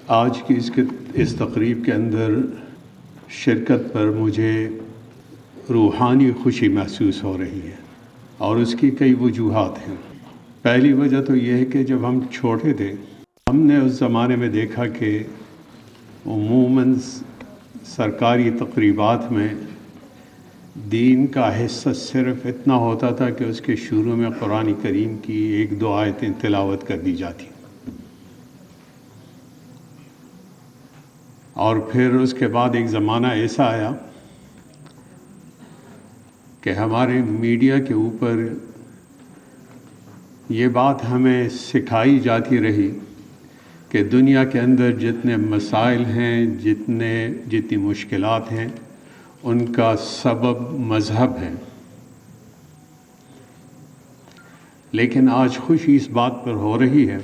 آج کی اس تقریب کے اندر شرکت پر مجھے روحانی خوشی محسوس ہو رہی ہے اور اس کی کئی وجوہات ہیں۔ پہلی وجہ تو یہ ہے کہ جب ہم چھوٹے تھے ہم نے اس زمانے میں دیکھا کہ عموماً سرکاری تقریبات میں دین کا حصہ صرف اتنا ہوتا تھا کہ اس کے شروع میں قرآن کریم کی 1-2 آیتیں تلاوت کر دی جاتی، اور پھر اس کے بعد ایک زمانہ ایسا آیا کہ ہمارے میڈیا کے اوپر یہ بات ہمیں سکھائی جاتی رہی کہ دنیا کے اندر جتنے مسائل ہیں، جتنی مشکلات ہیں، ان کا سبب مذہب ہے۔ لیکن آج خوشی اس بات پر ہو رہی ہے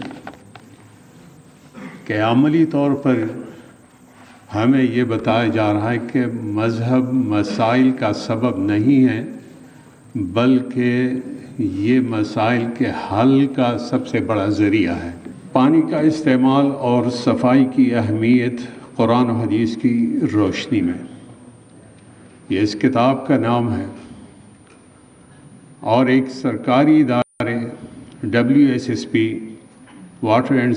کہ عملی طور پر ہمیں یہ بتایا جا رہا ہے کہ مذہب مسائل کا سبب نہیں ہے، بلکہ یہ مسائل کے حل کا سب سے بڑا ذریعہ ہے۔ پانی کا استعمال اور صفائی کی اہمیت قرآن و حدیث کی روشنی میں، یہ اس کتاب کا نام ہے، اور ایک سرکاری ادارے WSSP water and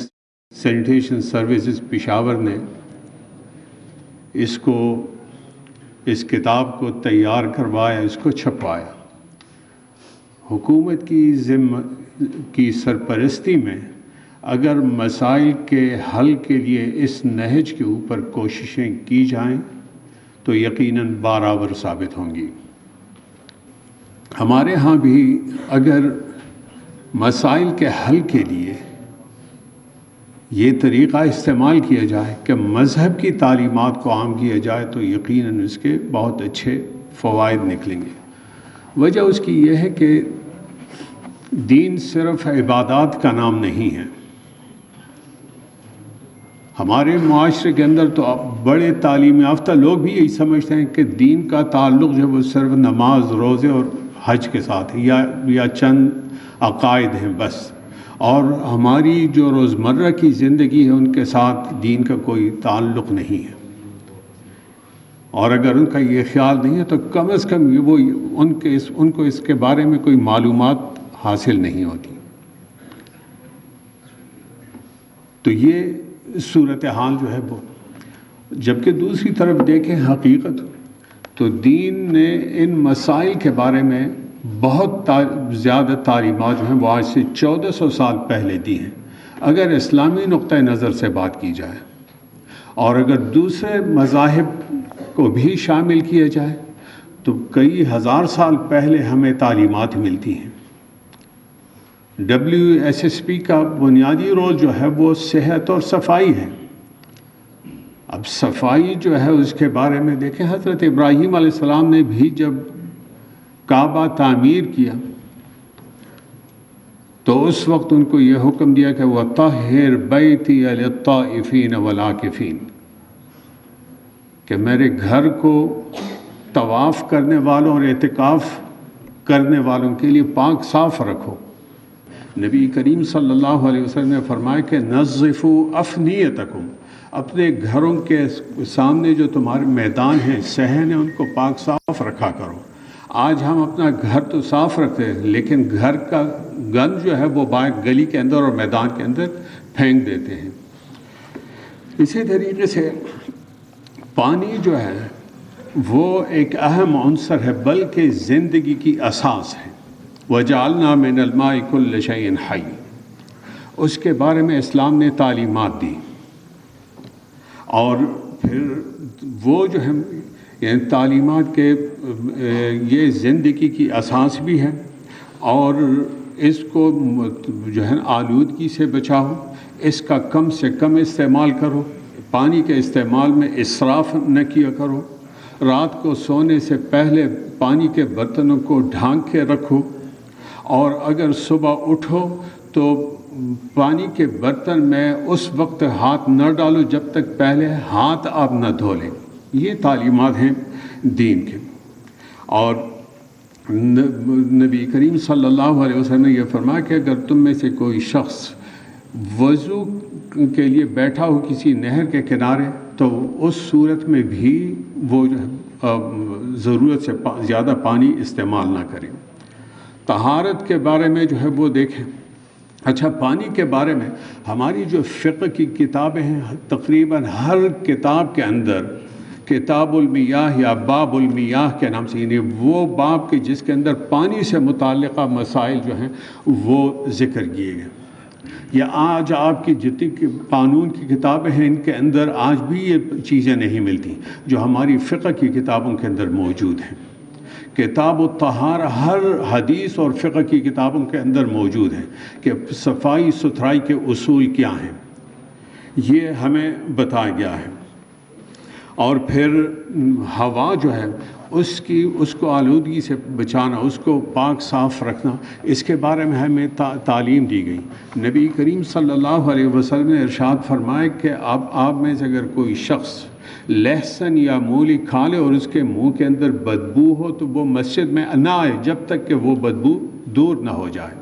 sanitation services Peshawar نے اس کتاب کو تیار کروایا، اس کو چھپوایا۔ حکومت کی سرپرستی میں اگر مسائل کے حل کے لیے اس نہج کے اوپر کوششیں کی جائیں تو یقیناً بارآور ثابت ہوں گی۔ ہمارے ہاں بھی اگر مسائل کے حل کے لیے یہ طریقہ استعمال کیا جائے کہ مذہب کی تعلیمات کو عام کیا جائے تو یقیناً اس کے بہت اچھے فوائد نکلیں گے۔ وجہ اس کی یہ ہے کہ دین صرف عبادات کا نام نہیں ہے۔ ہمارے معاشرے کے اندر تو بڑے تعلیم یافتہ لوگ بھی یہی سمجھتے ہیں کہ دین کا تعلق جو وہ صرف نماز، روزے اور حج کے ساتھ ہے، یا چند عقائد ہیں بس، اور ہماری جو روزمرہ کی زندگی ہے ان کے ساتھ دین کا کوئی تعلق نہیں ہے۔ اور اگر ان کا یہ خیال نہیں ہے تو کم از کم ان کو اس کے بارے میں کوئی معلومات حاصل نہیں ہوتی۔ تو یہ صورتحال جو ہے وہ، جبکہ دوسری طرف دیکھیں حقیقت تو دین نے ان مسائل کے بارے میں بہت زیادہ تعلیمات جو ہیں وہ آج سے 1400 سال پہلے دی ہیں۔ اگر اسلامی نقطہ نظر سے بات کی جائے اور اگر دوسرے مذاہب کو بھی شامل کیا جائے تو کئی ہزار سال پہلے ہمیں تعلیمات ملتی ہیں۔ WSSP کا بنیادی رول جو ہے وہ صحت اور صفائی ہے۔ اب صفائی جو ہے اس کے بارے میں دیکھیں، حضرت ابراہیم علیہ السلام نے بھی جب کعبہ تعمیر کیا تو اس وقت ان کو یہ حکم دیا کہ وَطَهِّرْ بَيْتِيَ لِلطَّائِفِينَ وَالْعَاكِفِينَ، کہ میرے گھر کو طواف کرنے والوں اور اعتکاف کرنے والوں کے لیے پاک صاف رکھو۔ نبی کریم صلی اللہ علیہ وسلم نے فرمایا کہ نظفوا افنیتکم، اپنے گھروں کے سامنے جو تمہارے میدان ہیں، صحن ہیں، ان کو پاک صاف رکھا کرو۔ آج ہم اپنا گھر تو صاف رکھتے ہیں لیکن گھر کا گند جو ہے وہ باہر گلی کے اندر اور میدان کے اندر پھینک دیتے ہیں۔ اسی طریقے سے پانی جو ہے وہ ایک اہم عنصر ہے، بلکہ زندگی کی اساس ہے۔ وَجَعَلْنَا مِنَ الْمَاءِ كُلَّ شَيْءٍ حَيٍّ، اس کے بارے میں اسلام نے تعلیمات دی، اور پھر وہ جو ہے یعنی تعلیمات کے یہ زندگی کی اساس بھی ہے، اور اس کو جو ہے آلودگی سے بچاؤ، اس کا کم سے کم استعمال کرو، پانی کے استعمال میں اسراف نہ کیا کرو، رات کو سونے سے پہلے پانی کے برتنوں کو ڈھانک کے رکھو، اور اگر صبح اٹھو تو پانی کے برتن میں اس وقت ہاتھ نہ ڈالو جب تک پہلے ہاتھ آپ نہ دھو لیں۔ یہ تعلیمات ہیں دین کے۔ اور نبی کریم صلی اللہ علیہ وسلم نے یہ فرمایا کہ اگر تم میں سے کوئی شخص وضو کے لیے بیٹھا ہو کسی نہر کے کنارے تو اس صورت میں بھی وہ جو ہے ضرورت سے زیادہ پانی استعمال نہ کریں۔ طہارت کے بارے میں جو ہے وہ دیکھیں۔ اچھا، پانی کے بارے میں ہماری جو فقہ کی کتابیں ہیں، تقریباً ہر کتاب کے اندر کتاب المیاہ یا باب المیاہ کے نام سے، یعنی وہ باب کے جس کے اندر پانی سے متعلقہ مسائل جو ہیں وہ ذکر کیے گئے۔ یا آج آپ کی جتنی قانون کی کتابیں ہیں ان کے اندر آج بھی یہ چیزیں نہیں ملتی جو ہماری فقہ کی کتابوں کے اندر موجود ہیں۔ کتاب الطہارہ ہر حدیث اور فقہ کی کتابوں کے اندر موجود ہے کہ صفائی ستھرائی کے اصول کیا ہیں، یہ ہمیں بتایا گیا ہے۔ اور پھر ہوا جو ہے اس کو آلودگی سے بچانا، اس کو پاک صاف رکھنا، اس کے بارے میں ہمیں تعلیم دی گئی۔ نبی کریم صلی اللہ علیہ وسلم نے ارشاد فرمایا کہ آپ میں سے اگر کوئی شخص لہسن یا مولی کھا لے اور اس کے منہ کے اندر بدبو ہو تو وہ مسجد میں نہ آئے جب تک کہ وہ بدبو دور نہ ہو جائے،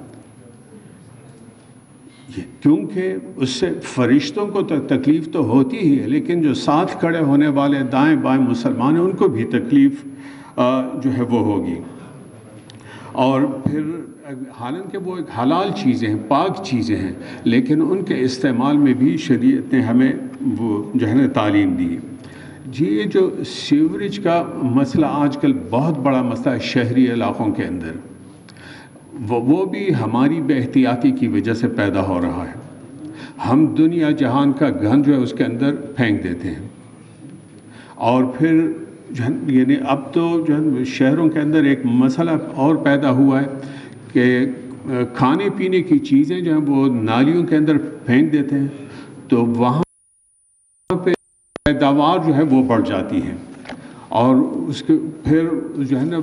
کیونکہ اس سے فرشتوں کو تو تکلیف تو ہوتی ہی ہے، لیکن جو ساتھ کھڑے ہونے والے دائیں بائیں مسلمان ہیں ان کو بھی تکلیف جو ہے وہ ہوگی۔ اور پھر حالانکہ وہ ایک حلال چیزیں ہیں، پاک چیزیں ہیں، لیکن ان کے استعمال میں بھی شریعت نے ہمیں وہ جو ہے نا تعلیم دی۔ جی، یہ جو سیوریج کا مسئلہ آج کل بہت بڑا مسئلہ ہے شہری علاقوں کے اندر، وہ بھی ہماری بے احتیاطی کی وجہ سے پیدا ہو رہا ہے۔ ہم دنیا جہان کا گند جو ہے اس کے اندر پھینک دیتے ہیں، اور پھر یعنی اب تو جو ہے شہروں کے اندر ایک مسئلہ اور پیدا ہوا ہے کہ کھانے پینے کی چیزیں جو ہیں وہ نالیوں کے اندر پھینک دیتے ہیں، تو وہاں پہ پیداوار جو ہے وہ بڑھ جاتی ہے، اور اس کے پھر جو ہے نا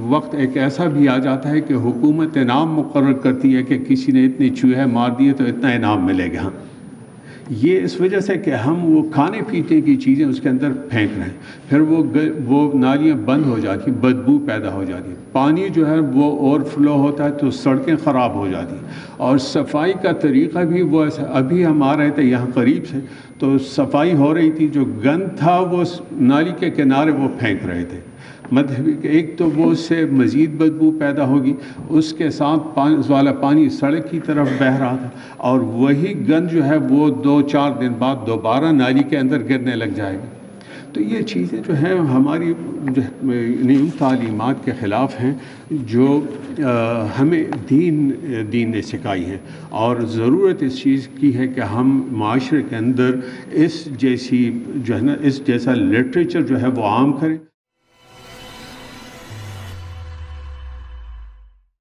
وقت ایک ایسا بھی آ جاتا ہے کہ حکومت انعام مقرر کرتی ہے کہ کسی نے اتنے چوہے مار دیے تو اتنا انعام ملے گا۔ یہ اس وجہ سے کہ ہم وہ کھانے پینے کی چیزیں اس کے اندر پھینک رہے ہیں، پھر وہ نالیاں بند ہو جاتی، بدبو پیدا ہو جاتی، پانی جو ہے وہ اوور فلو ہوتا ہے تو سڑکیں خراب ہو جاتی، اور صفائی کا طریقہ بھی وہ ایسا۔ ابھی ہم آ رہے تھے یہاں قریب سے تو صفائی ہو رہی تھی، جو گند تھا وہ نالی کے کنارے وہ پھینک رہے تھے، مطلب ایک تو وہ اس سے مزید بدبو پیدا ہوگی، اس کے ساتھ والا پانی سڑک کی طرف بہہ رہا تھا، اور وہی گند جو ہے وہ 2-4 دن بعد دوبارہ نالی کے اندر گرنے لگ جائے گی۔ تو یہ چیزیں جو ہیں ہماری ان تعلیمات کے خلاف ہیں جو ہمیں دین نے سکھائی ہیں، اور ضرورت اس چیز کی ہے کہ ہم معاشرے کے اندر اس جیسی جو ہے نا اس جیسا لٹریچر جو ہے وہ عام کریں۔